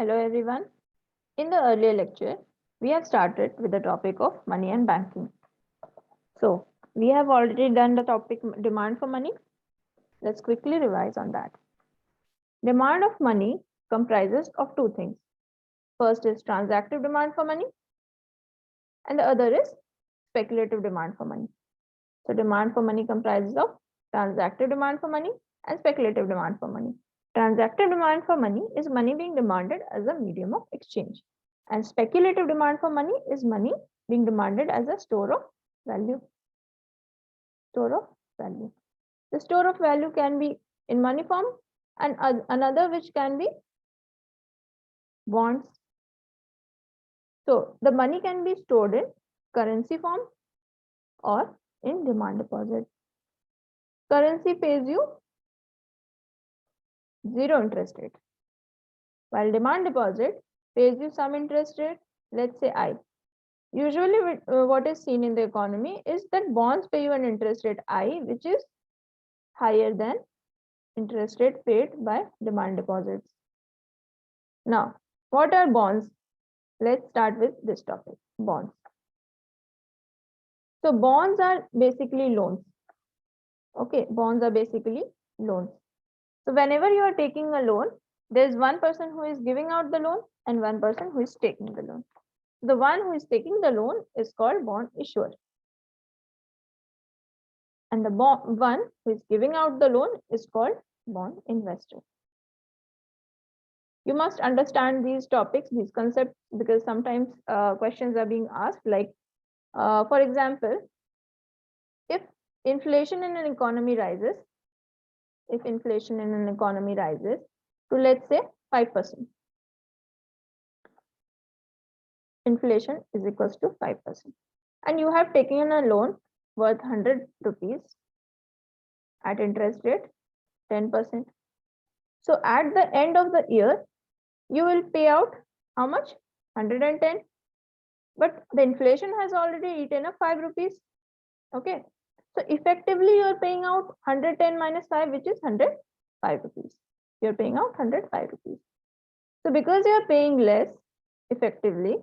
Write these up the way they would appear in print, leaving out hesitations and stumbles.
Hello everyone. In the earlier lecture, we have started with the topic of money and banking. So, we have already done the topic demand for money. Let's quickly revise on that. Demand of money comprises of two things. First is transactive demand for money and the other is speculative demand for money. So, demand for money comprises of transactive demand for money and speculative demand for money. Transactive demand for money is money being demanded as a medium of exchange. And speculative demand for money is money being demanded as a store of value. Store of value. The store of value can be in money form and another which can be bonds. So the money can be stored in currency form or in demand deposit. Currency pays you zero interest rate, while demand deposit pays you some interest rate, let's say I. Usually what is seen in the economy is that bonds pay you an interest rate I, which is higher than interest rate paid by demand deposits. Now, what are bonds? Let's start with this topic, bonds. So bonds are basically loans. Okay, bonds are basically loans. So whenever you are taking a loan, there's one person who is giving out the loan and one person who is taking the loan. The one who is taking the loan is called bond issuer. And the one who is giving out the loan is called bond investor. You must understand these topics, these concepts, because sometimes questions are being asked like, for example, if inflation in an economy rises, to let's say 5%, inflation is equals to 5%. And you have taken a loan worth 100 rupees at interest rate 10%. So at the end of the year, you will pay out how much? 110. But the inflation has already eaten up 5 rupees. Okay. So effectively, you are paying out 110 minus 5, which is 105 rupees. You are paying out 105 rupees. So because you are paying less effectively,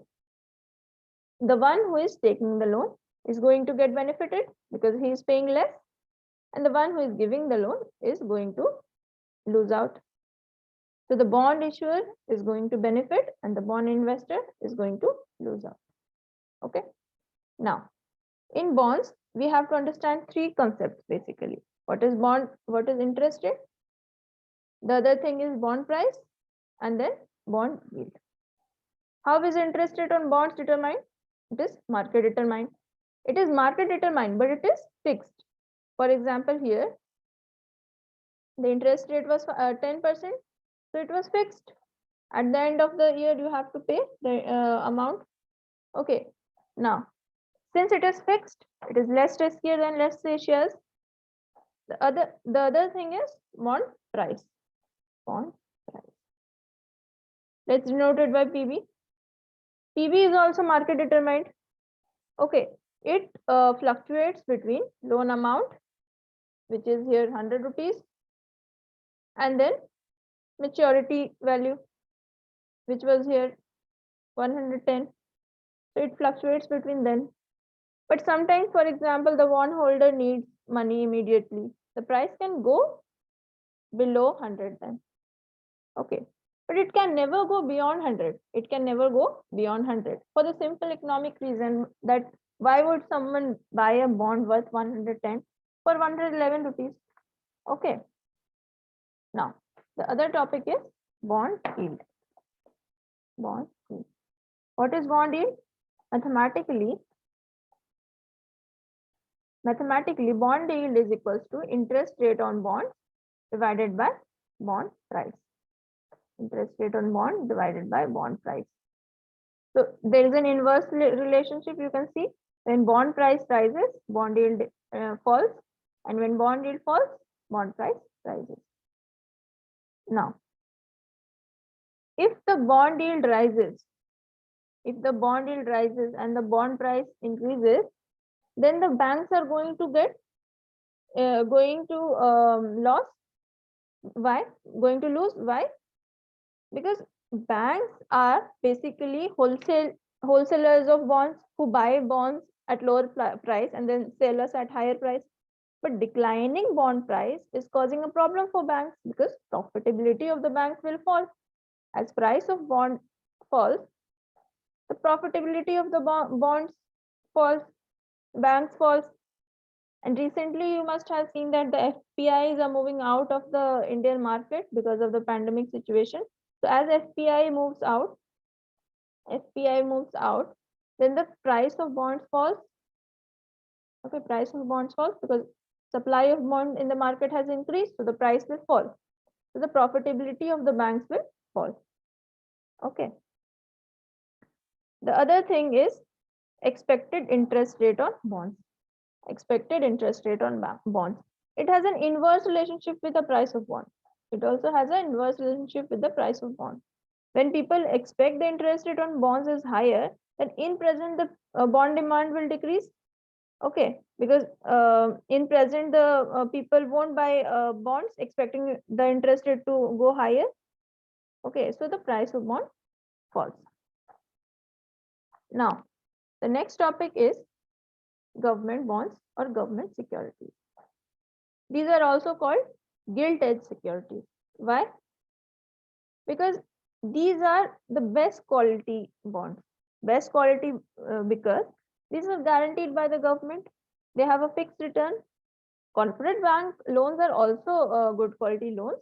the one who is taking the loan is going to get benefited because he is paying less, and the one who is giving the loan is going to lose out. So the bond issuer is going to benefit and the bond investor is going to lose out. Okay. Now, in bonds, we have to understand three concepts basically. What is bond? What is interest rate? The other thing is bond price and then bond yield. How is interest rate on bonds determined? It is market determined. It is market determined, but it is fixed. For example, here, the interest rate was 10%. So it was fixed. At the end of the year, you have to pay the amount. Okay. Now, since it is fixed, it is less riskier than, let's say, shares. The other thing is bond price. Bond price. Let's denote it by PB. PB is also market determined. Okay. It fluctuates between loan amount, which is here 100 rupees, and then maturity value, which was here 110. So it fluctuates between them. But sometimes, for example, the bond holder needs money immediately. The price can go below 100 then. Okay. But it can never go beyond 100. It can never go beyond 100 for the simple economic reason that why would someone buy a bond worth 110 for 111 rupees? Okay. Now, the other topic is bond yield. Bond yield. What is bond yield? Mathematically, bond yield is equals to interest rate on bonds divided by bond price. Interest rate on bond divided by bond price. So there is an inverse relationship you can see. When bond price rises, bond yield falls, and when bond yield falls, bond price rises. Now, if the bond yield rises, and the bond price increases, then the banks are going to get loss. Why? Going to lose. Why? Because banks are basically wholesalers of bonds who buy bonds at lower price and then sell us at higher price. But declining bond price is causing a problem for banks because profitability of the banks will fall. As price of bond falls, the profitability of the bonds falls, banks falls. And recently you must have seen that the FPIs are moving out of the Indian market because of the pandemic situation. So as FPI moves out, then the price of bonds falls. Okay, price of bonds falls because supply of bond in the market has increased, so the price will fall. So the profitability of the banks will fall. Okay. The other thing is expected interest rate on bonds. Expected interest rate on bonds. It has an inverse relationship with the price of bond. It also has an inverse relationship with the price of bond. When people expect the interest rate on bonds is higher, then in present the bond demand will decrease. Okay, because in present the people won't buy bonds expecting the interest rate to go higher. Okay, so the price of bond falls. Now, the next topic is government bonds or government securities. These are also called gilt-edged securities. Why? Because these are the best quality bonds. Best quality because these are guaranteed by the government. They have a fixed return. Corporate bank loans are also good quality loans,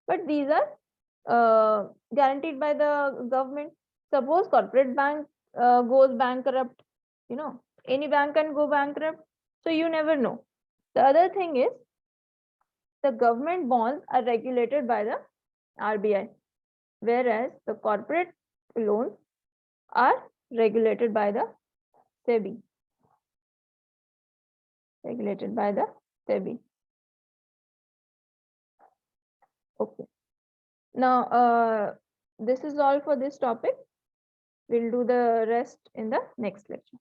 but these are guaranteed by the government. Suppose corporate bank goes bankrupt, any bank can go bankrupt, so you never know. The other thing is the government bonds are regulated by the RBI, whereas the corporate loans are regulated by the SEBI. Regulated by the SEBI. Okay. Now, this is all for this topic. We'll do the rest in the next lecture.